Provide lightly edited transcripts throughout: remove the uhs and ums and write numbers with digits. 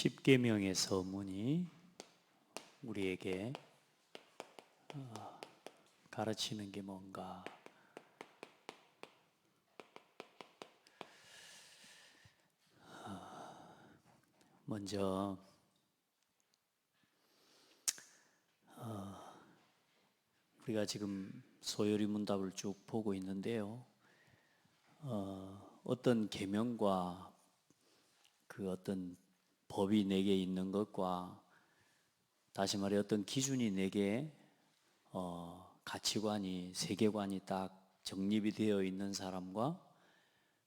십계명의 서문이 우리에게 가르치는 게 뭔가? 먼저 우리가 지금 소요리 문답을 쭉 보고 있는데요. 어떤 계명과 그 어떤 법이 내게 있는 것과, 다시 말해 어떤 기준이 내게 가치관이, 세계관이 딱 정립이 되어 있는 사람과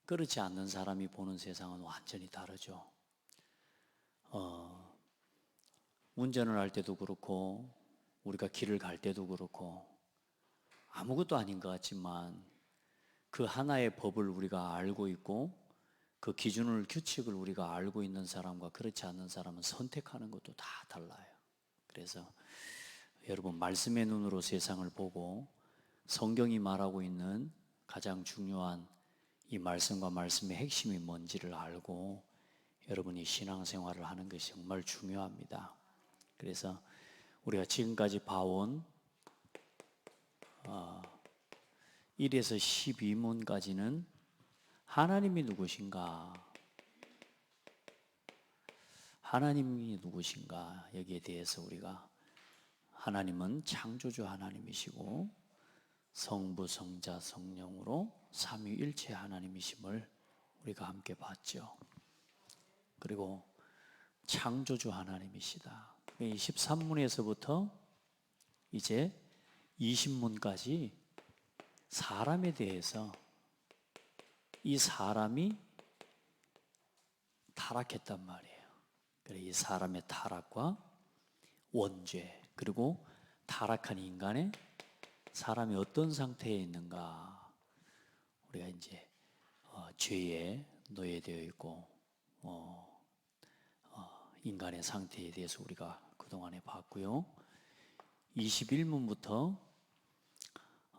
그렇지 않는 사람이 보는 세상은 완전히 다르죠. 운전을 할 때도 그렇고 우리가 길을 갈 때도 그렇고 아무것도 아닌 것 같지만 그 하나의 법을 우리가 알고 있고 그 기준을, 규칙을 우리가 알고 있는 사람과 그렇지 않는 사람은 선택하는 것도 다 달라요. 그래서 여러분, 말씀의 눈으로 세상을 보고 성경이 말하고 있는 가장 중요한 이 말씀과 말씀의 핵심이 뭔지를 알고 여러분이 신앙생활을 하는 것이 정말 중요합니다. 그래서 우리가 지금까지 봐온 1에서 12문까지는 하나님이 누구신가? 하나님이 누구신가? 여기에 대해서 우리가, 하나님은 창조주 하나님이시고 성부, 성자, 성령으로 삼위일체 하나님이심을 우리가 함께 봤죠. 그리고 창조주 하나님이시다. 13문에서부터 이제 20문까지 사람에 대해서, 이 사람이 타락했단 말이에요. 그래서 이 사람의 타락과 원죄, 그리고 타락한 인간의, 사람이 어떤 상태에 있는가, 우리가 이제 죄에 노예되어 있고 인간의 상태에 대해서 우리가 그동안에 봤고요. 21문부터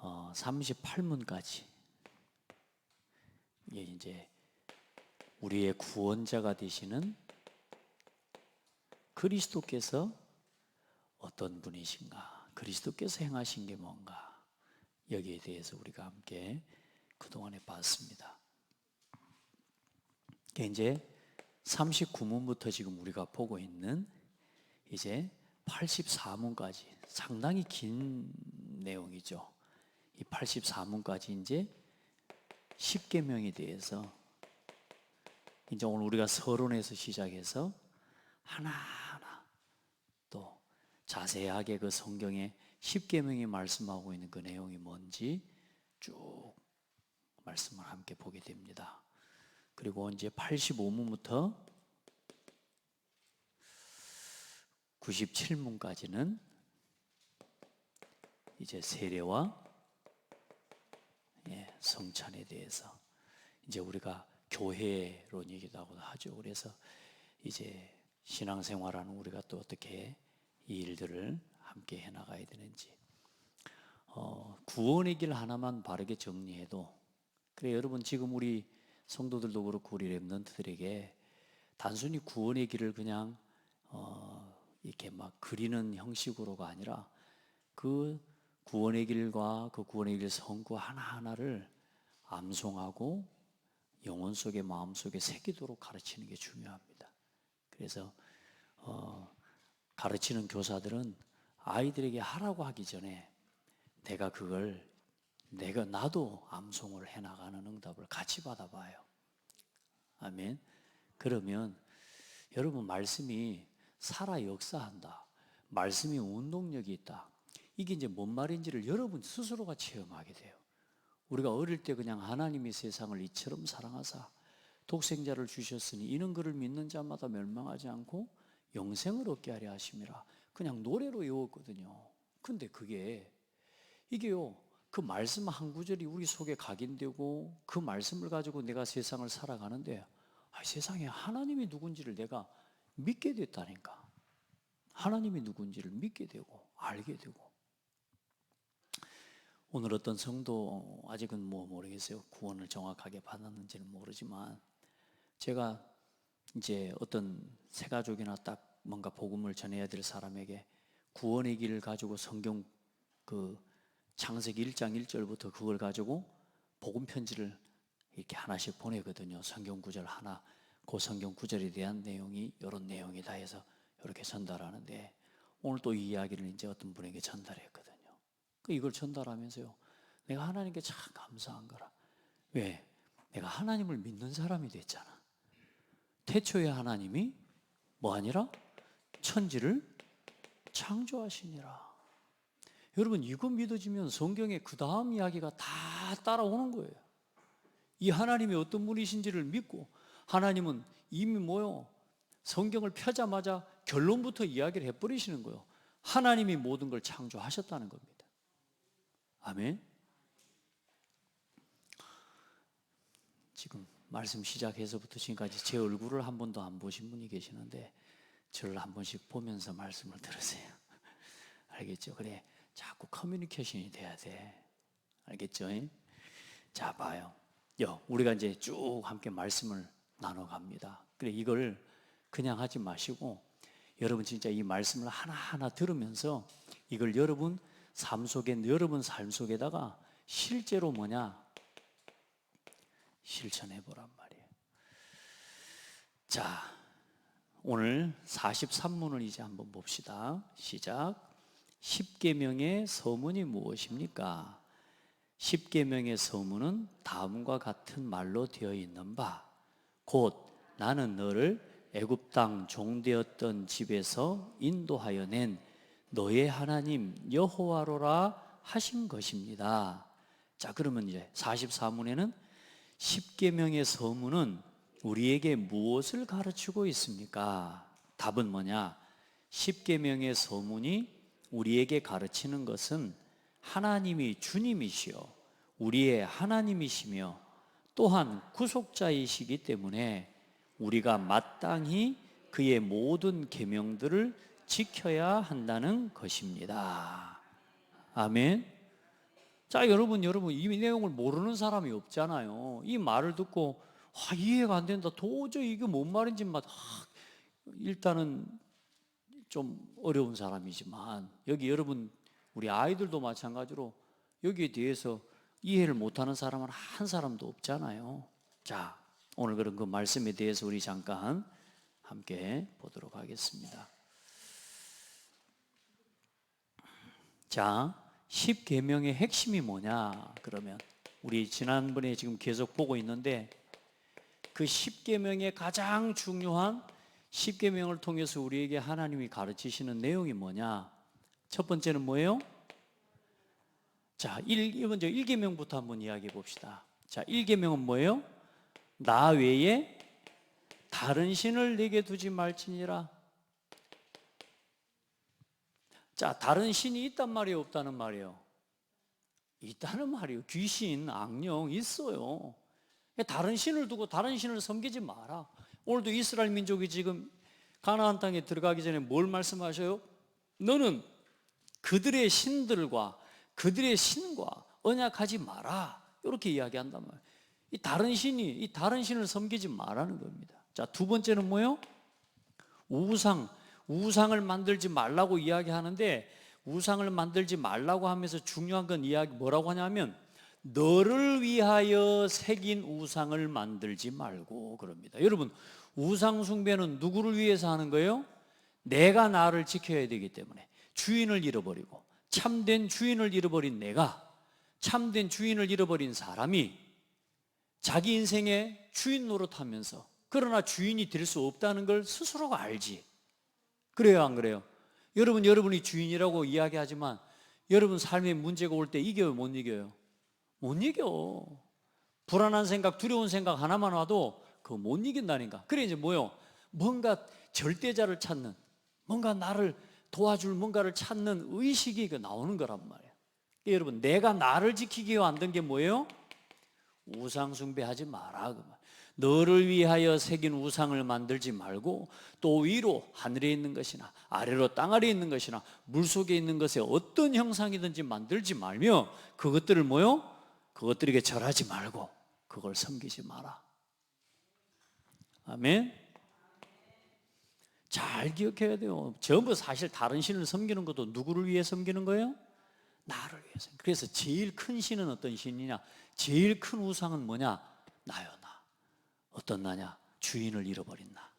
38문까지 이게 이제 우리의 구원자가 되시는 그리스도께서 어떤 분이신가, 그리스도께서 행하신 게 뭔가, 여기에 대해서 우리가 함께 그동안에 봤습니다. 이제 39문부터 지금 우리가 보고 있는 이제 84문까지 상당히 긴 내용이죠. 이 84문까지 이제 십계명에 대해서, 이제 오늘 우리가 서론에서 시작해서 하나하나 또 자세하게 그 성경에 십계명이 말씀하고 있는 그 내용이 뭔지 쭉 말씀을 함께 보게 됩니다. 그리고 이제 85문부터 97문까지는 이제 세례와 성찬에 대해서, 이제 우리가 교회론이기도 하죠. 그래서 이제 신앙생활하는 우리가 또 어떻게 이 일들을 함께 해나가야 되는지, 구원의 길 하나만 바르게 정리해도, 그래 여러분, 지금 우리 성도들도 그렇고 우리 렘넌트들에게 단순히 구원의 길을 그냥 이렇게 막 그리는 형식으로가 아니라 그 구원의 길과 그 구원의 길 성구 하나하나를 암송하고 영혼 속에, 마음 속에 새기도록 가르치는 게 중요합니다. 그래서 가르치는 교사들은 아이들에게 하라고 하기 전에 내가 그걸 나도 암송을 해나가는 응답을 같이 받아봐요. 아멘. 그러면 여러분, 말씀이 살아 역사한다, 말씀이 운동력이 있다, 이게 이제 뭔 말인지를 여러분 스스로가 체험하게 돼요. 우리가 어릴 때 그냥 하나님이 세상을 이처럼 사랑하사 독생자를 주셨으니 이는 그를 믿는 자마다 멸망하지 않고 영생을 얻게 하려 하심이라, 그냥 노래로 외웠거든요. 근데 이게요, 그 말씀 한 구절이 우리 속에 각인되고 그 말씀을 가지고 내가 세상을 살아가는데, 세상에 하나님이 누군지를 내가 믿게 됐다니까. 하나님이 누군지를 믿게 되고 알게 되고. 오늘 어떤 성도, 아직은 모르겠어요. 구원을 정확하게 받았는지는 모르지만, 제가 이제 어떤 새가족이나 딱 뭔가 복음을 전해야 될 사람에게 구원의 길을 가지고 성경 그 창세기 1장 1절부터 그걸 가지고 복음 편지를 이렇게 하나씩 보내거든요. 성경 구절 하나, 그 성경 구절에 대한 내용이 이런 내용이다 해서 이렇게 전달하는데, 오늘 또 이 이야기를 이제 어떤 분에게 전달했거든요. 이걸 전달하면서요, 내가 하나님께 참 감사한 거라. 왜? 내가 하나님을 믿는 사람이 됐잖아. 태초에 하나님이 뭐 아니라 천지를 창조하시니라. 여러분, 이거 믿어지면 성경의 그 다음 이야기가 다 따라오는 거예요. 이 하나님이 어떤 분이신지를 믿고, 하나님은 이미 뭐요? 성경을 펴자마자 결론부터 이야기를 해버리시는 거예요. 하나님이 모든 걸 창조하셨다는 겁니다. 아멘. 지금 말씀 시작해서부터 지금까지 제 얼굴을 한 번도 안 보신 분이 계시는데, 저를 한 번씩 보면서 말씀을 들으세요. 알겠죠? 그래, 자꾸 커뮤니케이션이 돼야 돼. 알겠죠? 자, 봐요. 우리가 이제 쭉 함께 말씀을 나눠갑니다. 그래, 이걸 그냥 하지 마시고, 여러분 진짜 이 말씀을 하나하나 들으면서 이걸 여러분 삶 속에다가 실제로 뭐냐? 실천해 보란 말이에요. 자, 오늘 43문을 이제 한번 봅시다. 시작. 십계명의 서문이 무엇입니까? 십계명의 서문은 다음과 같은 말로 되어 있는 바, 곧 나는 너를 애굽 땅 종되었던 집에서 인도하여 낸 너의 하나님 여호와로라 하신 것입니다. 자, 그러면 이제 44문에는 십계명의 서문은 우리에게 무엇을 가르치고 있습니까? 답은 뭐냐? 십계명의 서문이 우리에게 가르치는 것은 하나님이 주님이시요 우리의 하나님이시며 또한 구속자이시기 때문에 우리가 마땅히 그의 모든 계명들을 지켜야 한다는 것입니다. 아멘. 자, 여러분 이 내용을 모르는 사람이 없잖아요. 이 말을 듣고 이해가 안 된다, 도저히 이게 뭔 말인지 일단은 좀 어려운 사람이지만, 여기 여러분 우리 아이들도 마찬가지로 여기에 대해서 이해를 못하는 사람은 한 사람도 없잖아요. 자, 오늘 그런 그 말씀에 대해서 우리 잠깐 함께 보도록 하겠습니다. 자, 십계명의 핵심이 뭐냐? 그러면 우리 지난번에 지금 계속 보고 있는데, 그 십계명의 가장 중요한 십계명을 통해서 우리에게 하나님이 가르치시는 내용이 뭐냐? 첫 번째는 뭐예요? 자, 먼저 1계명부터 한번 이야기해 봅시다. 자, 1계명은 뭐예요? 나 외에 다른 신을 내게 두지 말지니라. 자, 다른 신이 있단 말이에요, 없다는 말이에요? 있다는 말이에요. 귀신, 악령 있어요. 다른 신을 두고 다른 신을 섬기지 마라. 오늘도 이스라엘 민족이 지금 가나안 땅에 들어가기 전에 뭘 말씀하셔요? 너는 그들의 신들과 그들의 신과 언약하지 마라, 이렇게 이야기한단 말이에요. 이 다른 신을 섬기지 말라는 겁니다. 자, 두 번째는 뭐예요? 우상을 만들지 말라고 이야기하는데, 우상을 만들지 말라고 하면서 중요한 건 뭐라고 하냐면, 너를 위하여 새긴 우상을 만들지 말고 그럽니다. 여러분, 우상 숭배는 누구를 위해서 하는 거예요? 내가 나를 지켜야 되기 때문에. 주인을 잃어버리고, 참된 주인을 잃어버린 참된 주인을 잃어버린 사람이 자기 인생의 주인 노릇하면서, 그러나 주인이 될 수 없다는 걸 스스로가 알지. 그래요, 안 그래요? 여러분이 주인이라고 이야기하지만 여러분 삶에 문제가 올 때 이겨요, 못 이겨요? 못 이겨. 불안한 생각, 두려운 생각 하나만 와도 그거 못 이긴다니까. 그래, 이제 뭐요? 뭔가 절대자를 찾는, 뭔가 나를 도와줄 뭔가를 찾는 의식이 나오는 거란 말이에요. 여러분, 내가 나를 지키기 위해 만든 게 뭐예요? 우상 숭배하지 마라, 그 말. 너를 위하여 새긴 우상을 만들지 말고, 또 위로 하늘에 있는 것이나 아래로 땅 아래에 있는 것이나 물속에 있는 것에 어떤 형상이든지 만들지 말며, 그것들을 뭐요? 그것들에게 절하지 말고 그걸 섬기지 마라. 아멘. 잘 기억해야 돼요. 전부 사실 다른 신을 섬기는 것도 누구를 위해 섬기는 거예요? 나를 위해서. 그래서 제일 큰 신은 어떤 신이냐? 제일 큰 우상은 뭐냐? 나요, 나. 어떤 나냐? 주인을 잃어버린 나.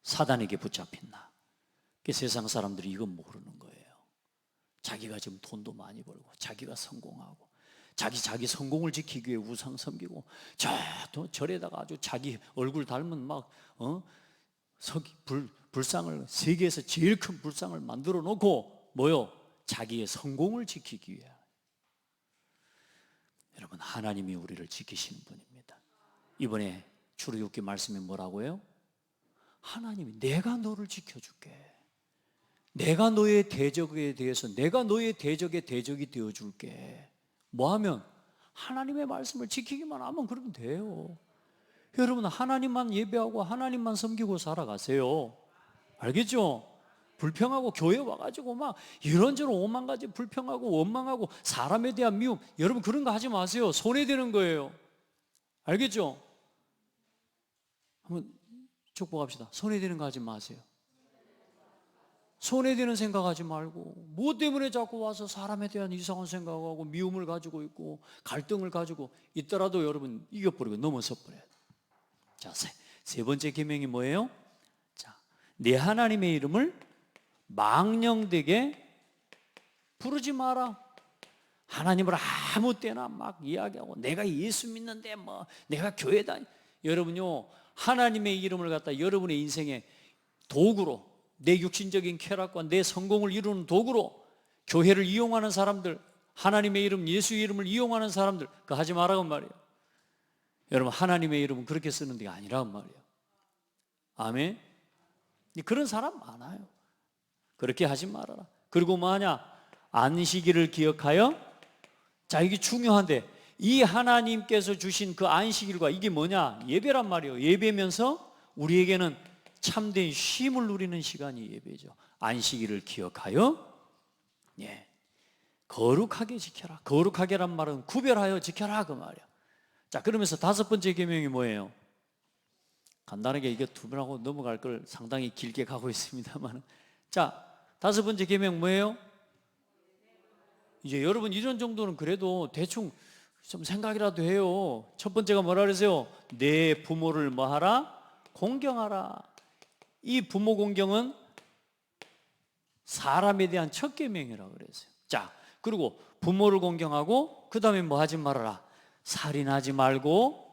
사단에게 붙잡힌 나. 그 세상 사람들이 이건 모르는 거예요. 자기가 지금 돈도 많이 벌고, 자기가 성공하고, 자기 성공을 지키기 위해 우상 섬기고, 절에다가 아주 자기 얼굴 닮은 막 불상을, 세계에서 제일 큰 불상을 만들어 놓고 뭐요? 자기의 성공을 지키기 위해. 여러분, 하나님이 우리를 지키시는 분입니다. 이번에 출애굽기 말씀이 뭐라고요? 하나님이 내가 너를 지켜줄게. 내가 너의 대적에 대해서 내가 너의 대적의 대적이 되어줄게. 뭐하면? 하나님의 말씀을 지키기만 하면 그러면 돼요. 여러분, 하나님만 예배하고 하나님만 섬기고 살아가세요. 알겠죠? 불평하고 교회 와가지고 막 이런저런 오만 가지 불평하고 원망하고 사람에 대한 미움, 여러분 그런 거 하지 마세요. 손해되는 거예요. 알겠죠? 한번 축복합시다. 손해되는 거 하지 마세요. 손해되는 생각하지 말고, 뭐 때문에 자꾸 와서 사람에 대한 이상한 생각하고 미움을 가지고 있고 갈등을 가지고 있더라도 여러분 이겨버리고 넘어서 버려야 돼요. 자, 세 번째 계명이 뭐예요? 자, 내 하나님의 이름을 망령되게 부르지 마라. 하나님을 아무 때나 막 이야기하고 내가 예수 믿는데 뭐 내가 교회 다니. 여러분요, 하나님의 이름을 갖다 여러분의 인생의 도구로, 내 육신적인 쾌락과 내 성공을 이루는 도구로 교회를 이용하는 사람들, 하나님의 이름, 예수의 이름을 이용하는 사람들, 그거 하지 말라고 말이에요. 여러분, 하나님의 이름은 그렇게 쓰는 게 아니란 말이에요. 아멘. 그런 사람 많아요. 그렇게 하지 말아라. 그리고 뭐하냐? 안식일을 기억하여. 자, 이게 중요한데, 이 하나님께서 주신 그 안식일과 이게 뭐냐? 예배란 말이에요. 예배면서 우리에게는 참된 쉼을 누리는 시간이 예배죠. 안식일을 기억하여, 예, 거룩하게 지켜라. 거룩하게란 말은 구별하여 지켜라 그 말이에요. 자, 그러면서 다섯 번째 계명이 뭐예요? 간단하게 이게 두 번하고 넘어갈 걸 상당히 길게 가고 있습니다만, 자, 다섯 번째 계명 뭐예요? 이제 여러분 이런 정도는 그래도 대충 좀 생각이라도 해요. 첫 번째가 뭐라 그러세요? 내 부모를 뭐하라? 공경하라. 이 부모 공경은 사람에 대한 첫 계명이라고 그랬어요. 자, 그리고 부모를 공경하고 그 다음에 뭐 하지 말아라? 살인하지 말고,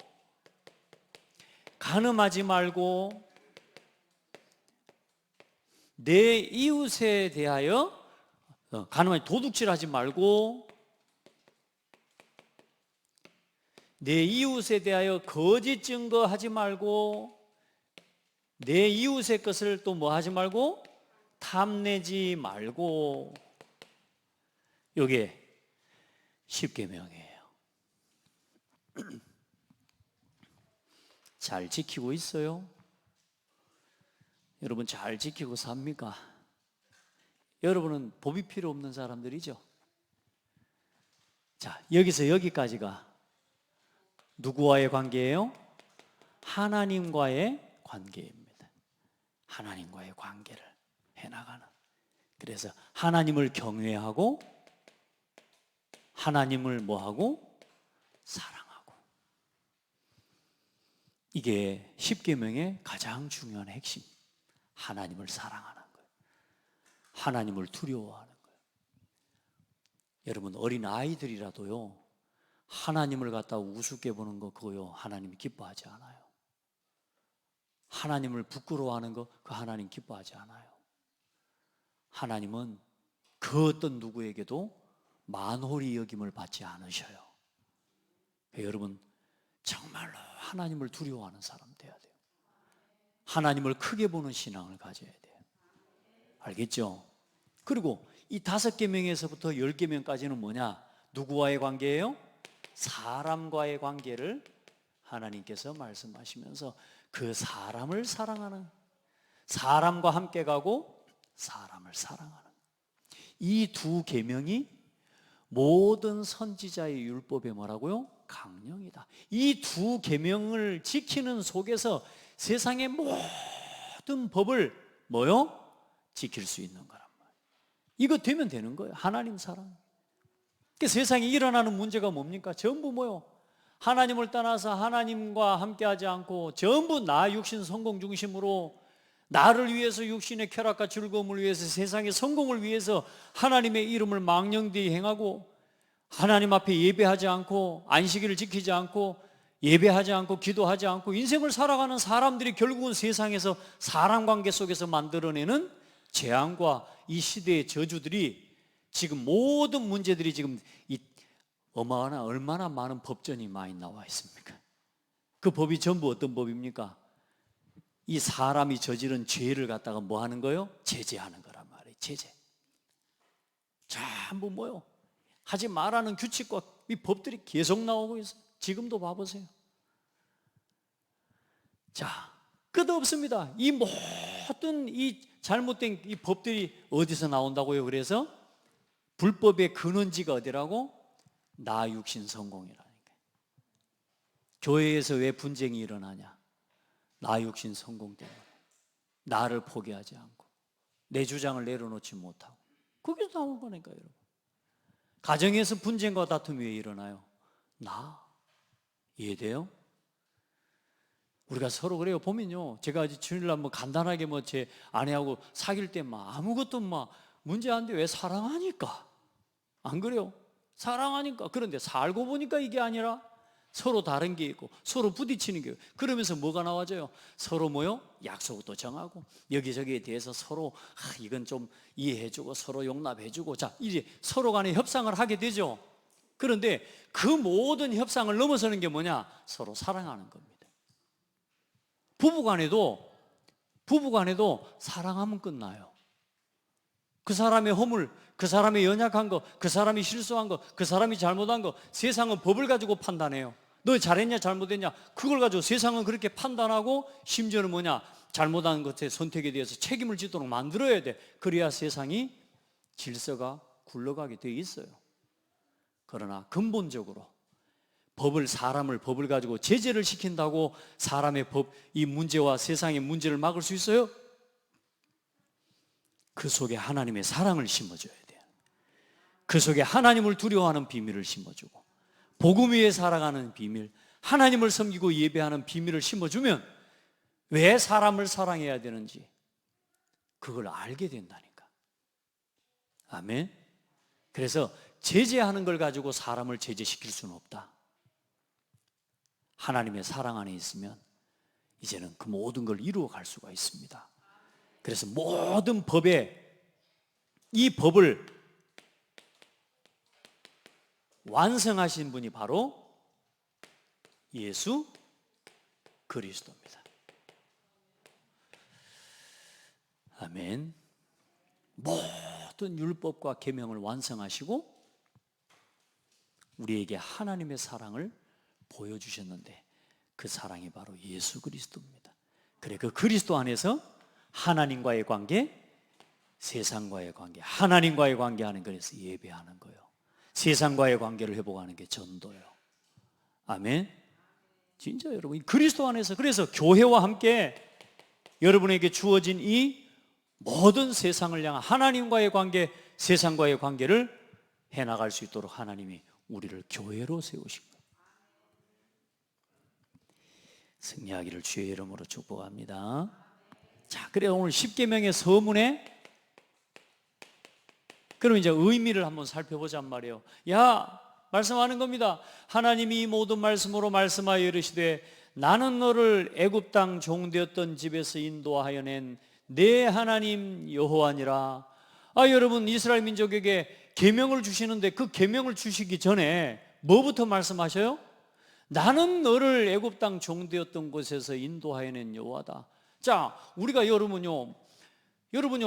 간음하지 말고, 내 이웃에 대하여 간음하지, 도둑질하지 말고, 내 이웃에 대하여 거짓 증거하지 말고, 내 이웃의 것을 또 뭐 하지 말고, 탐내지 말고. 이게 10계명이에요. 잘 지키고 있어요? 여러분 잘 지키고 삽니까? 여러분은 법이 필요 없는 사람들이죠? 자, 여기서 여기까지가 누구와의 관계예요? 하나님과의 관계입니다. 하나님과의 관계를 해나가는. 그래서 하나님을 경외하고 하나님을 뭐하고? 사랑하고. 이게 10계명의 가장 중요한 핵심. 하나님을 사랑하는 거예요. 하나님을 두려워하는 거예요. 여러분 어린 아이들이라도요, 하나님을 갖다 우습게 보는 거 그거요 하나님 기뻐하지 않아요. 하나님을 부끄러워하는 거 그 하나님 기뻐하지 않아요. 하나님은 그 어떤 누구에게도 만홀히 여김을 받지 않으셔요. 여러분 정말로 하나님을 두려워하는 사람 돼야 돼요. 하나님을 크게 보는 신앙을 가져야 돼요. 알겠죠? 그리고 이 5계명에서부터 10계명까지는 뭐냐? 누구와의 관계예요? 사람과의 관계를 하나님께서 말씀하시면서 그 사람을 사랑하는, 사람과 함께 가고 사람을 사랑하는 이 두 계명이 모든 선지자의 율법에 뭐라고요? 강령이다. 이 두 계명을 지키는 속에서 세상의 모든 법을 뭐요? 지킬 수 있는 거란 말이에요. 이거 되면 되는 거예요. 하나님 사랑. 그 세상에 일어나는 문제가 뭡니까? 전부 뭐요? 하나님을 떠나서 하나님과 함께하지 않고 전부 나 육신 성공 중심으로 나를 위해서 육신의 쾌락과 즐거움을 위해서 세상의 성공을 위해서 하나님의 이름을 망령되이 행하고 하나님 앞에 예배하지 않고 안식일을 지키지 않고 예배하지 않고 기도하지 않고 인생을 살아가는 사람들이 결국은 세상에서 사람 관계 속에서 만들어내는 재앙과 이 시대의 저주들이 지금 모든 문제들이 지금 이 얼마나 많은 법전이 많이 나와 있습니까? 그 법이 전부 어떤 법입니까? 이 사람이 저지른 죄를 갖다가 뭐 하는 거예요? 제재하는 거란 말이에요. 제재. 전부 뭐요? 하지 말라는 규칙과 이 법들이 계속 나오고 있어요. 지금도 봐보세요. 자, 끝없습니다. 이 모든 이 잘못된 이 법들이 어디서 나온다고요? 그래서 불법의 근원지가 어디라고? 나 육신 성공이라니까. 교회에서 왜 분쟁이 일어나냐? 나 육신 성공 때문에. 나를 포기하지 않고 내 주장을 내려놓지 못하고. 거기서 나온 거니까 여러분. 가정에서 분쟁과 다툼이 왜 일어나요? 나. 이해돼요? 우리가 서로 그래요. 보면요, 제가 이제 주일날 뭐 간단하게 뭐 제 아내하고 사귈 때 막 아무것도 막 문제 안 돼. 왜? 사랑하니까. 안 그래요? 사랑하니까. 그런데 살고 보니까 이게 아니라 서로 다른 게 있고 서로 부딪히는 게, 그러면서 뭐가 나와져요? 서로 뭐요? 약속도 정하고 여기저기에 대해서 서로 이건 좀 이해해주고 서로 용납해주고, 자 이제 서로 간에 협상을 하게 되죠. 그런데 그 모든 협상을 넘어서는 게 뭐냐? 서로 사랑하는 겁니다. 부부간에도 사랑하면 끝나요. 그 사람의 허물, 그 사람의 연약한 거, 그 사람이 실수한 거, 그 사람이 잘못한 거, 세상은 법을 가지고 판단해요. 너 잘했냐 잘못했냐 그걸 가지고 세상은 그렇게 판단하고, 심지어는 뭐냐? 잘못한 것의 선택에 대해서 책임을 지도록 만들어야 돼. 그래야 세상이 질서가 굴러가게 돼 있어요. 그러나 근본적으로 사람을 법을 가지고 제재를 시킨다고 사람의 법, 이 문제와 세상의 문제를 막을 수 있어요? 그 속에 하나님의 사랑을 심어줘야 돼요. 그 속에 하나님을 두려워하는 비밀을 심어주고 복음 위에 살아가는 비밀, 하나님을 섬기고 예배하는 비밀을 심어주면 왜 사람을 사랑해야 되는지 그걸 알게 된다니까. 아멘. 그래서 제재하는 걸 가지고 사람을 제재시킬 수는 없다. 하나님의 사랑 안에 있으면 이제는 그 모든 걸 이루어 갈 수가 있습니다. 그래서 모든 법에, 이 법을 완성하신 분이 바로 예수 그리스도입니다. 아멘. 모든 율법과 계명을 완성하시고 우리에게 하나님의 사랑을 보여주셨는데 그 사랑이 바로 예수 그리스도입니다. 그래, 그 그리스도 안에서 하나님과의 관계, 세상과의 관계, 하나님과의 관계하는 거에서 예배하는 거예요. 세상과의 관계를 회복하는 게 전도예요. 아멘. 진짜 여러분, 그리스도 안에서, 그래서 교회와 함께 여러분에게 주어진 이 모든 세상을 향한 하나님과의 관계, 세상과의 관계를 해나갈 수 있도록 하나님이 우리를 교회로 세우신 거예요. 승리하기를 주의 이름으로 축복합니다. 자, 그래 오늘 십계명의 서문에 그럼 이제 의미를 한번 살펴보자 말이에요. 말씀하는 겁니다. 하나님이 모든 말씀으로 말씀하여 이르시되 나는 너를 애굽 땅 종되었던 집에서 인도하여 낸 내 하나님 여호와니라. 여러분, 이스라엘 민족에게 계명을 주시는데 그 계명을 주시기 전에 뭐부터 말씀하셔요? 나는 너를 애굽 땅 종되었던 곳에서 인도하여 낸 여호와다. 자, 우리가 여러분요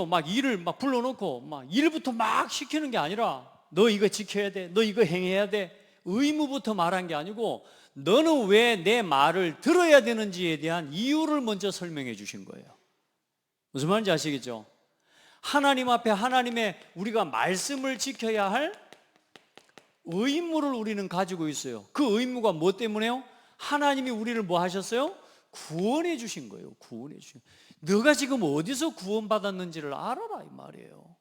막 일을 막 불러놓고 막 일부터 막 시키는 게 아니라 너 이거 지켜야 돼, 너 이거 행해야 돼, 의무부터 말한 게 아니고 너는 왜 내 말을 들어야 되는지에 대한 이유를 먼저 설명해 주신 거예요. 무슨 말인지 아시겠죠? 하나님 앞에 하나님의 우리가 말씀을 지켜야 할 의무를 우리는 가지고 있어요. 그 의무가 뭐 때문에요? 하나님이 우리를 뭐 하셨어요? 구원해 주신 거예요. 구원해 주신. 너가 지금 어디서 구원받았는지를 알아라 이 말이에요.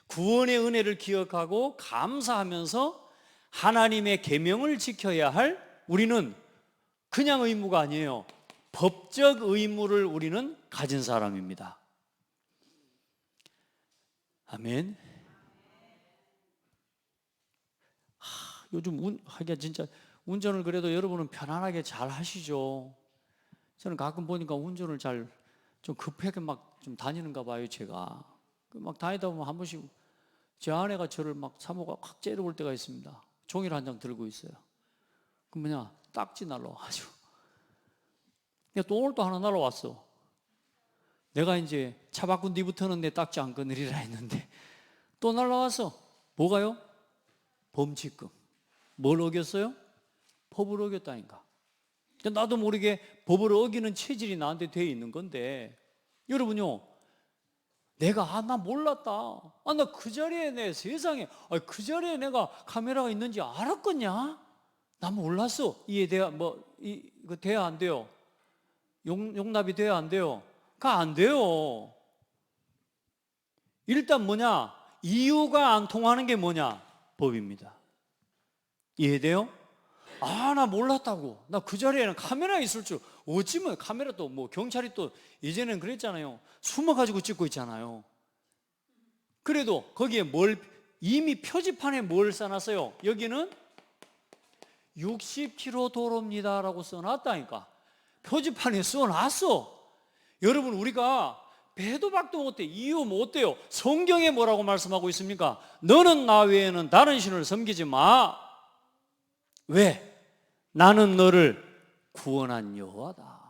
구원의 은혜를 기억하고 감사하면서 하나님의 계명을 지켜야 할 우리는 그냥 의무가 아니에요. 법적 의무를 우리는 가진 사람입니다. 아멘. 요즘 하기가 진짜 운전을 그래도 여러분은 편안하게 잘 하시죠. 저는 가끔 보니까 운전을 잘 좀 급하게 막 좀 다니는가 봐요, 제가. 막 다니다 보면 한 번씩 제 아내가 저를 막 사모가 확 째려볼 때가 있습니다. 종이를 한 장 들고 있어요. 그 뭐냐, 딱지 날라와가지고. 또 오늘 또 하나 날라왔어. 내가 이제 차 바꾼 뒤부터는 내 딱지 안 끊으리라 했는데 또 날라왔어. 뭐가요? 범칙금. 뭘 어겼어요? 법을 어겼다니까. 나도 모르게 법을 어기는 체질이 나한테 돼 있는 건데, 여러분요, 내가 나 몰랐다. 나 그 자리에 내 세상에 그 자리에 내가 카메라가 있는지 알았겠냐? 나 몰랐어. 이해돼야 이거 돼야 안 돼요? 용납이 돼야 안 돼요? 그거 안 돼요. 일단 뭐냐? 이유가 안 통하는 게 뭐냐? 법입니다. 이해돼요? 나 몰랐다고. 나 그 자리에는 카메라 있을 줄. 어찌면 카메라 또 뭐 경찰이 또 예전에는 그랬잖아요. 숨어가지고 찍고 있잖아요. 그래도 거기에 이미 표지판에 뭘 써놨어요? 여기는 60km 도로입니다 라고 써놨다니까. 표지판에 써놨어. 여러분, 우리가 배도 박도 못해. 이유 뭐 어때요? 성경에 뭐라고 말씀하고 있습니까? 너는 나 외에는 다른 신을 섬기지 마. 왜? 나는 너를 구원한 여호와다.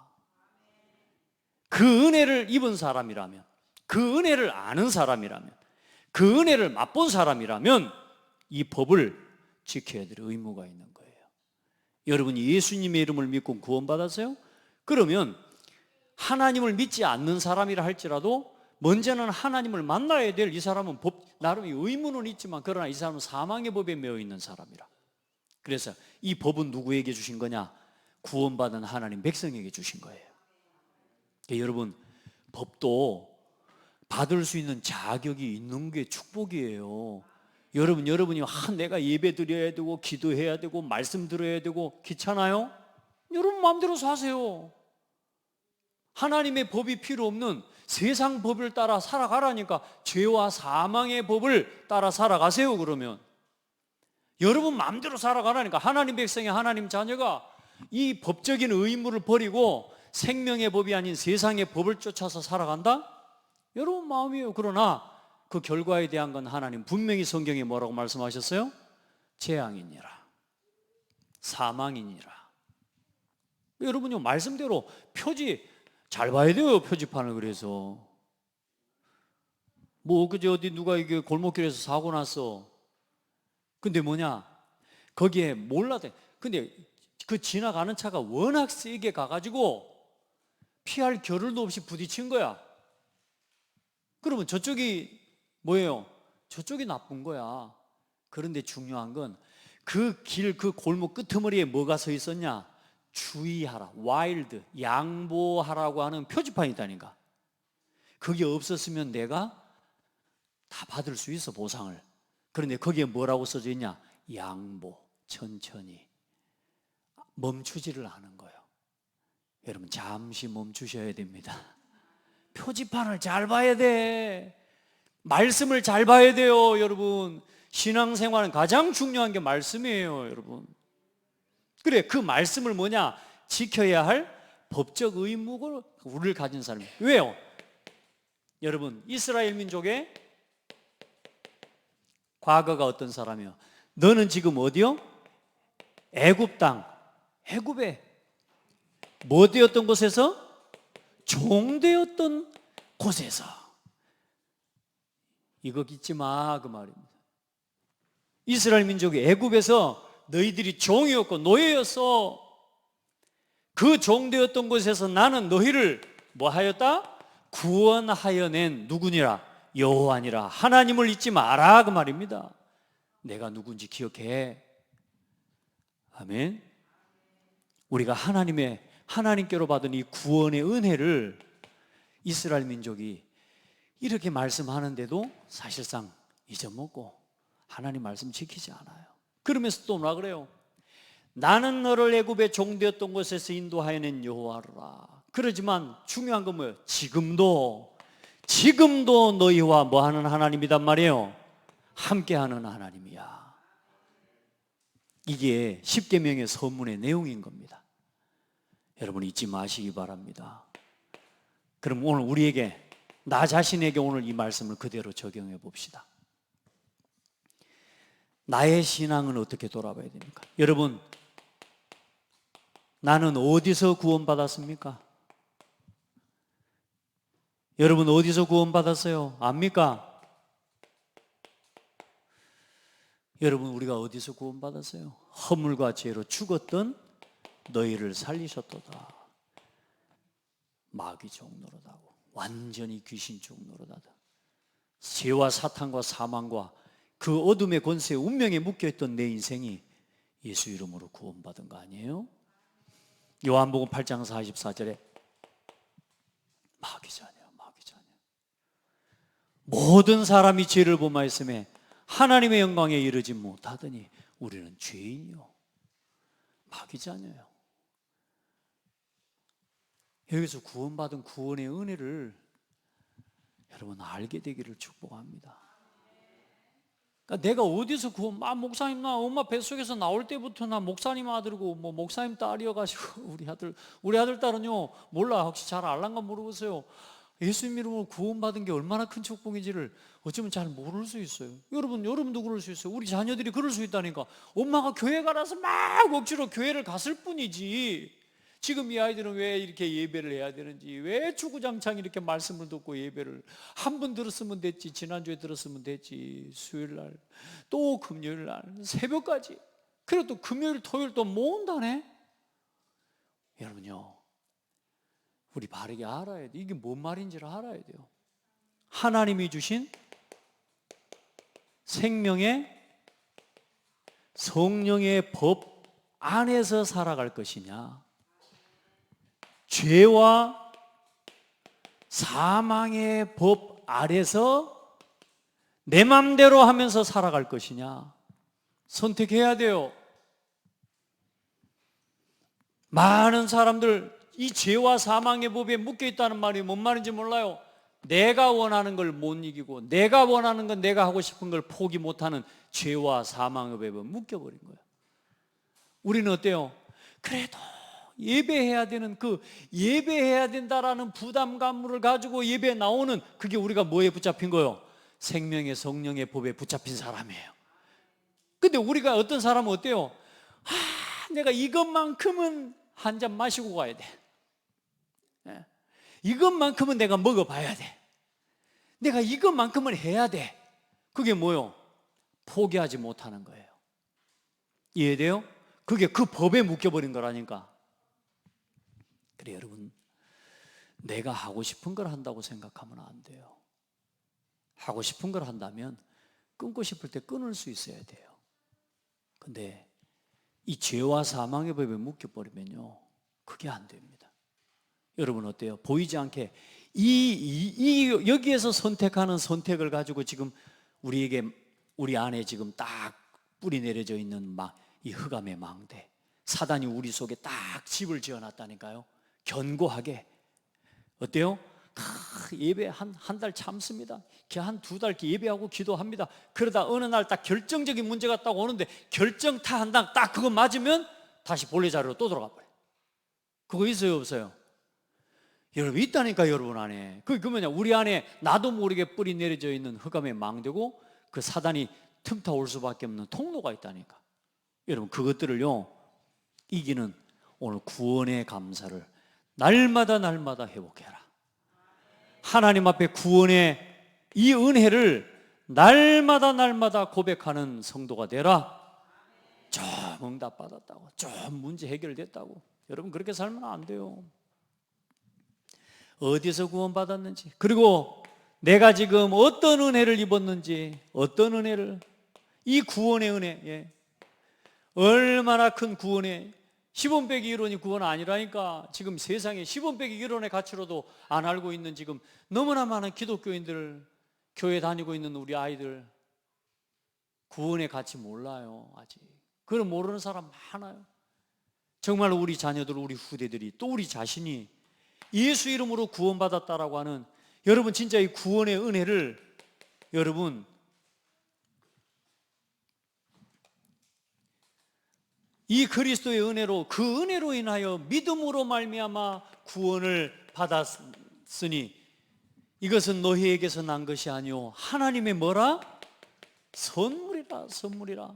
그 은혜를 입은 사람이라면, 그 은혜를 아는 사람이라면, 그 은혜를 맛본 사람이라면 이 법을 지켜야 될 의무가 있는 거예요. 여러분이 예수님의 이름을 믿고 구원받았어요? 그러면 하나님을 믿지 않는 사람이라 할지라도 먼저는 하나님을 만나야 될 이 사람은 나름의 의무는 있지만, 그러나 이 사람은 사망의 법에 매여 있는 사람이라. 그래서 이 법은 누구에게 주신 거냐? 구원받은 하나님 백성에게 주신 거예요. 여러분, 법도 받을 수 있는 자격이 있는 게 축복이에요. 여러분이 내가 예배 드려야 되고 기도해야 되고 말씀 들어야 되고 귀찮아요? 여러분 마음대로 사세요. 하나님의 법이 필요 없는 세상 법을 따라 살아가라니까. 죄와 사망의 법을 따라 살아가세요. 그러면 여러분 마음대로 살아가라니까. 하나님 백성의 하나님 자녀가 이 법적인 의무를 버리고 생명의 법이 아닌 세상의 법을 쫓아서 살아간다? 여러분 마음이에요. 그러나 그 결과에 대한 건 하나님 분명히 성경에 뭐라고 말씀하셨어요? 재앙이니라, 사망이니라. 여러분요, 말씀대로 표지 잘 봐야 돼요. 표지판을. 그래서 그제 어디 누가 이게 골목길에서 사고 났어. 근데 뭐냐, 거기에 몰라대. 근데 그 지나가는 차가 워낙 세게 가가지고 피할 겨를도 없이 부딪힌 거야. 그러면 저쪽이 뭐예요? 저쪽이 나쁜 거야. 그런데 중요한 건 그 길, 그 골목 끄트머리에 뭐가 서 있었냐? 주의하라, 와일드, 양보하라고 하는 표지판이 있다니까. 그게 없었으면 내가 다 받을 수 있어, 보상을. 그런데 거기에 뭐라고 써져 있냐? 양보, 천천히. 멈추지를 않은 거예요. 여러분 잠시 멈추셔야 됩니다. 표지판을 잘 봐야 돼. 말씀을 잘 봐야 돼요. 여러분, 신앙생활은 가장 중요한 게 말씀이에요. 여러분, 그래, 그 말씀을 뭐냐? 지켜야 할 법적 의무를 가진 사람이에요. 왜요? 여러분, 이스라엘 민족의 과거가 어떤 사람이요? 너는 지금 어디요? 애굽 땅, 애굽에 뭐 되었던 곳에서? 종되었던 곳에서. 이거 잊지 마, 그 말입니다. 이스라엘 민족이 애굽에서 너희들이 종이었고 노예였어. 그 종되었던 곳에서 나는 너희를 뭐 하였다? 구원하여 낸 누구니라? 여호와니라. 하나님을 잊지 마라, 그 말입니다. 내가 누군지 기억해. 아멘. 우리가 하나님께로 받은 이 구원의 은혜를 이스라엘 민족이 이렇게 말씀하는데도 사실상 잊어먹고 하나님 말씀 지키지 않아요. 그러면서 또 뭐라 그래요? 나는 너를 애굽의 종되었던 곳에서 인도하여낸 여호와라. 그러지만 중요한 건 뭐예요? 지금도 너희와 뭐하는 하나님이단 말이에요? 함께하는 하나님이야. 이게 십계명의 서문의 내용인 겁니다. 여러분 잊지 마시기 바랍니다. 그럼 오늘 우리에게, 나 자신에게 오늘 이 말씀을 그대로 적용해 봅시다. 나의 신앙은 어떻게 돌아봐야 됩니까? 여러분, 나는 어디서 구원받았습니까? 여러분 어디서 구원받았어요? 압니까? 여러분 우리가 어디서 구원받았어요? 허물과 죄로 죽었던 너희를 살리셨도다. 마귀 종노릇하고 완전히 귀신 종노릇하다. 죄와 사탄과 사망과 그 어둠의 권세의 운명에 묶여있던 내 인생이 예수 이름으로 구원받은 거 아니에요? 요한복음 8장 44절에 마귀자녀 모든 사람이 죄를 범하였음에 하나님의 영광에 이르지 못하더니 우리는 죄인이요 마귀자녀요. 여기서 구원받은 구원의 은혜를 여러분 알게 되기를 축복합니다. 그러니까 내가 어디서 목사님 나 엄마 뱃속에서 나올 때부터 나 목사님 아들이고 뭐 목사님 딸이어가지고 우리 아들 딸은요 몰라. 혹시 잘 알란가 모르겠어요. 예수님 이름으로 구원받은 게 얼마나 큰 축복인지를 어쩌면 잘 모를 수 있어요. 여러분도 그럴 수 있어요. 우리 자녀들이 그럴 수 있다니까. 엄마가 교회 가라서 막 억지로 교회를 갔을 뿐이지. 지금 이 아이들은 왜 이렇게 예배를 해야 되는지, 왜 주구장창 이렇게 말씀을 듣고 예배를 한 번 들었으면 됐지, 지난주에 들었으면 됐지, 수요일날 또 금요일날 새벽까지, 그리고 또 금요일 토요일 또 모은다네. 여러분요 우리 바르게 알아야 돼. 이게 뭔 말인지를 알아야 돼요. 하나님이 주신 생명의 성령의 법 안에서 살아갈 것이냐, 죄와 사망의 법 아래서 내 맘대로 하면서 살아갈 것이냐, 선택해야 돼요. 많은 사람들 이 죄와 사망의 법에 묶여 있다는 말이 뭔 말인지 몰라요. 내가 원하는 걸 못 이기고 내가 원하는 건, 내가 하고 싶은 걸 포기 못하는 죄와 사망의 법에 묶여버린 거예요. 우리는 어때요? 그래도 예배해야 되는, 그 예배해야 된다라는 부담감을 가지고 예배에 나오는, 그게 우리가 뭐에 붙잡힌 거예요? 생명의 성령의 법에 붙잡힌 사람이에요. 근데 우리가 어떤 사람은 어때요? 내가 이것만큼은 한 잔 마시고 가야 돼. 이것만큼은 내가 먹어봐야 돼. 내가 이것만큼은 해야 돼. 그게 뭐요? 포기하지 못하는 거예요. 이해돼요? 그게 그 법에 묶여버린 거라니까. 그래 여러분, 내가 하고 싶은 걸 한다고 생각하면 안 돼요. 하고 싶은 걸 한다면 끊고 싶을 때 끊을 수 있어야 돼요. 근데 이 죄와 사망의 법에 묶여버리면요 그게 안 됩니다. 여러분 어때요? 보이지 않게 여기에서 선택하는 선택을 가지고 지금 우리 안에 지금 딱 뿌리 내려져 있는 이 흑암의 망대, 사단이 우리 속에 딱 집을 지어놨다니까요. 견고하게. 어때요? 예배 한 달 참습니다. 한 2달 예배하고 기도합니다. 그러다 어느 날 딱 결정적인 문제가 딱 오는데 결정타 한 당 딱 그거 맞으면 다시 본래 자리로 또 돌아가 버려요. 그거 있어요 없어요? 여러분 있다니까. 여러분 안에 그게 뭐냐, 우리 안에 나도 모르게 뿌리 내려져 있는 흑암의 망대고 그 사단이 틈타 올 수밖에 없는 통로가 있다니까. 여러분 그것들을요 이기는 오늘 구원의 감사를 날마다 회복해라. 하나님 앞에 구원의 이 은혜를 날마다 고백하는 성도가 되라. 좀 응답받았다고, 좀 문제 해결됐다고, 여러분 그렇게 살면 안 돼요. 어디서 구원받았는지, 그리고 내가 지금 어떤 은혜를 입었는지, 어떤 은혜를, 이 구원의 은혜, 얼마나 큰 구원의 10원 빼기 1원이 구원 아니라니까. 지금 세상에 10원 빼기 1원의 가치로도 안 알고 있는 지금 너무나 많은 기독교인들, 교회 다니고 있는 우리 아이들 구원의 가치 몰라요. 아직 그걸 모르는 사람 많아요. 정말 우리 자녀들, 우리 후대들이, 또 우리 자신이 예수 이름으로 구원받았다라고 하는, 여러분 진짜 이 구원의 은혜를 여러분 이 그리스도의 은혜로, 그 은혜로 인하여 믿음으로 말미암아 구원을 받았으니 이것은 너희에게서 난 것이 아니오 하나님의 뭐라? 선물이라. 선물이라.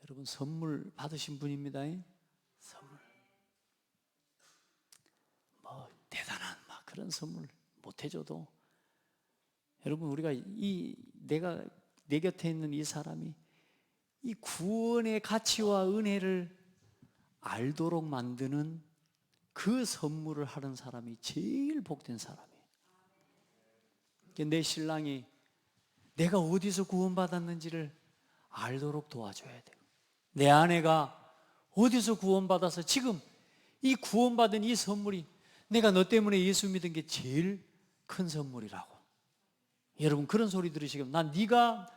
여러분 선물 받으신 분입니다. 선물. 뭐 대단한 막 그런 선물 못 해줘도 여러분 우리가 내 곁에 있는 이 사람이 이 구원의 가치와 은혜를 알도록 만드는 그 선물을 하는 사람이 제일 복된 사람이에요. 내 신랑이 내가 어디서 구원받았는지를 알도록 도와줘야 돼요. 내 아내가 어디서 구원받아서 지금 이 구원받은 이 선물이 내가 너 때문에 예수 믿은 게 제일 큰 선물이라고. 여러분 그런 소리 들으시면 난 네가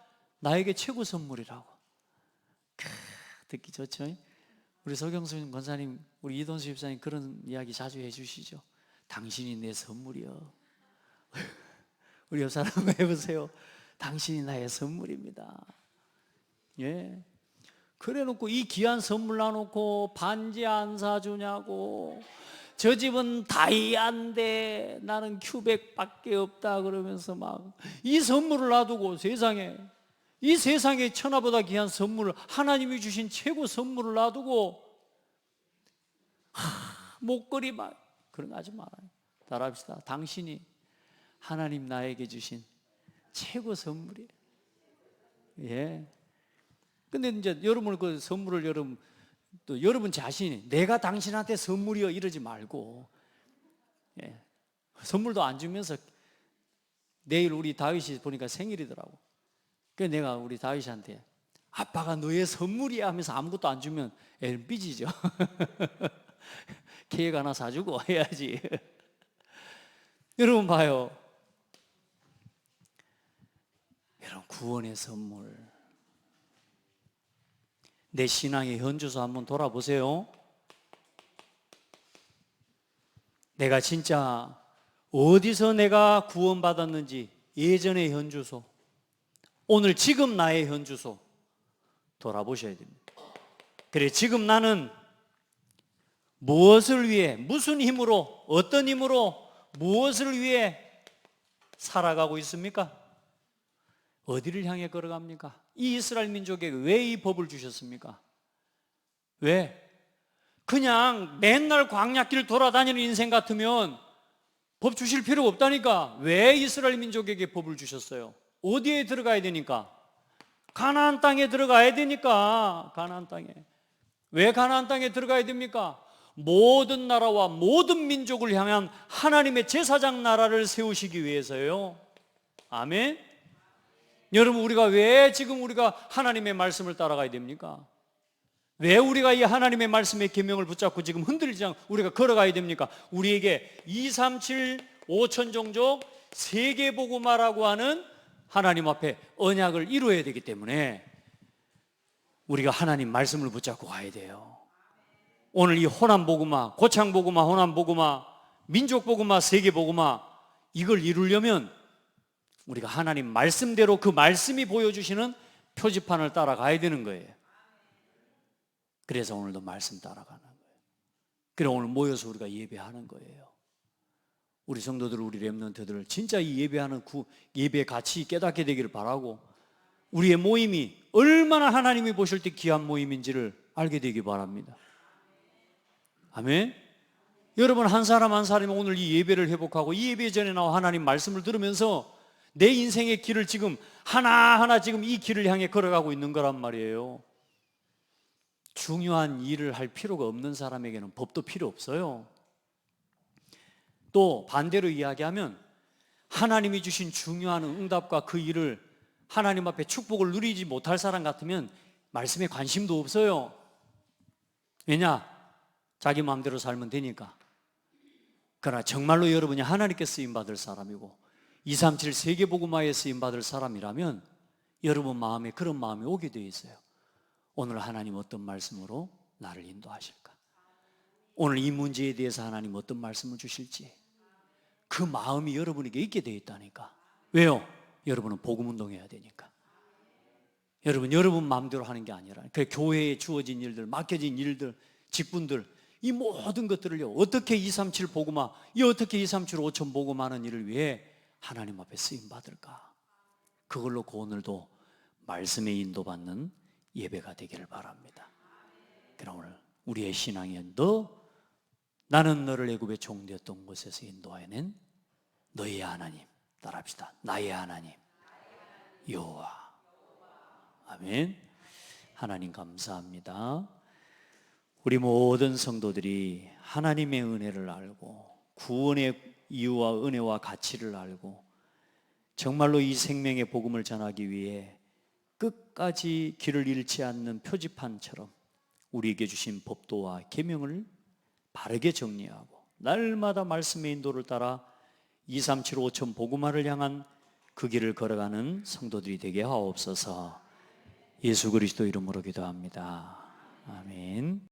나에게 최고 선물이라고. 듣기 좋죠? 우리 서경수 권사님, 우리 이동수 집사님 그런 이야기 자주 해주시죠. 당신이 내 선물이요. 우리 옆 사람 해보세요. 당신이 나의 선물입니다. 예. 그래 놓고 이 귀한 선물 놔놓고 반지 안 사주냐고, 저 집은 다이아인데 나는 큐백밖에 없다 그러면서 막 이 선물을 놔두고 세상에, 이 세상에 천하보다 귀한 선물을, 하나님이 주신 최고 선물을 놔두고 목걸이 막 그런 거 하지 말아요. 따라합시다. 당신이 하나님 나에게 주신 최고 선물이에요. 예. 근데 이제 여러분 그 선물을 여러분 또 여러분 자신이 내가 당신한테 선물이요 이러지 말고, 예. 선물도 안 주면서 내일 우리 다윗이 보니까 생일이더라고. 그래서 내가 우리 다윗한테 아빠가 너의 선물이야 하면서 아무것도 안 주면 애는 삐지죠. 케이크 하나 사주고 해야지. 여러분 봐요. 여러분 구원의 선물, 내 신앙의 현주소 한번 돌아보세요. 내가 진짜 어디서 내가 구원받았는지 예전의 현주소, 오늘 지금 나의 현주소 돌아보셔야 됩니다. 그래 지금 나는 무엇을 위해, 무슨 힘으로, 어떤 힘으로, 무엇을 위해 살아가고 있습니까? 어디를 향해 걸어갑니까? 이 이스라엘 민족에게 왜 이 법을 주셨습니까? 왜? 그냥 맨날 광야길 돌아다니는 인생 같으면 법 주실 필요 없다니까. 왜 이스라엘 민족에게 법을 주셨어요? 어디에 들어가야 되니까? 가나안 땅에 들어가야 되니까. 가나안 땅에. 왜 가나안 땅에 들어가야 됩니까? 모든 나라와 모든 민족을 향한 하나님의 제사장 나라를 세우시기 위해서요. 아멘. 여러분 우리가 왜 지금 우리가 하나님의 말씀을 따라가야 됩니까? 왜 우리가 이 하나님의 말씀의 계명을 붙잡고 지금 흔들리지 않고 우리가 걸어가야 됩니까? 우리에게 237 5천 종족 세계복음화라고 하는 하나님 앞에 언약을 이루어야 되기 때문에 우리가 하나님 말씀을 붙잡고 가야 돼요. 오늘 이 호남복음화, 고창복음화, 호남복음화, 민족복음화, 세계복음화, 이걸 이루려면 우리가 하나님 말씀대로 그 말씀이 보여주시는 표지판을 따라가야 되는 거예요. 그래서 오늘도 말씀 따라가는 거예요. 그래 오늘 모여서 우리가 예배하는 거예요. 우리 성도들, 우리 렘넌트들 진짜 이 예배하는 예배의 가치 깨닫게 되기를 바라고, 우리의 모임이 얼마나 하나님이 보실 때 귀한 모임인지를 알게 되기 바랍니다. 아멘. 여러분 한 사람 한 사람이 오늘 이 예배를 회복하고 이 예배 전에 나와 하나님 말씀을 들으면서 내 인생의 길을 지금 하나하나 지금 이 길을 향해 걸어가고 있는 거란 말이에요. 중요한 일을 할 필요가 없는 사람에게는 법도 필요 없어요. 또 반대로 이야기하면 하나님이 주신 중요한 응답과 그 일을 하나님 앞에 축복을 누리지 못할 사람 같으면 말씀에 관심도 없어요. 왜냐? 자기 마음대로 살면 되니까. 그러나 정말로 여러분이 하나님께 쓰임받을 사람이고 237 세계복음화에 쓰임받을 사람이라면 여러분 마음에 그런 마음이 오게 되어 있어요. 오늘 하나님 어떤 말씀으로 나를 인도하실까? 오늘 이 문제에 대해서 하나님 어떤 말씀을 주실지 그 마음이 여러분에게 있게 되어 있다니까. 왜요? 여러분은 복음운동해야 되니까. 여러분 마음대로 하는 게 아니라 그 교회에 주어진 일들, 맡겨진 일들, 직분들 이 모든 것들을요 어떻게 237 복음화, 어떻게 237 5천 복음하는 일을 위해 하나님 앞에 쓰임 받을까? 그걸로 오늘도 말씀에 인도받는 예배가 되기를 바랍니다. 그럼 오늘 우리의 신앙이 나는 너를 애굽의 종되었던 곳에서 인도하여낸 너의 하나님, 따라합시다. 나의 하나님 여호와. 아멘. 하나님 감사합니다. 우리 모든 성도들이 하나님의 은혜를 알고 구원의 이유와 은혜와 가치를 알고 정말로 이 생명의 복음을 전하기 위해 끝까지 길을 잃지 않는 표지판처럼 우리에게 주신 법도와 계명을 바르게 정리하고 날마다 말씀의 인도를 따라 237 5천 복음화를 향한 그 길을 걸어가는 성도들이 되게 하옵소서. 예수 그리스도 이름으로 기도합니다. 아멘.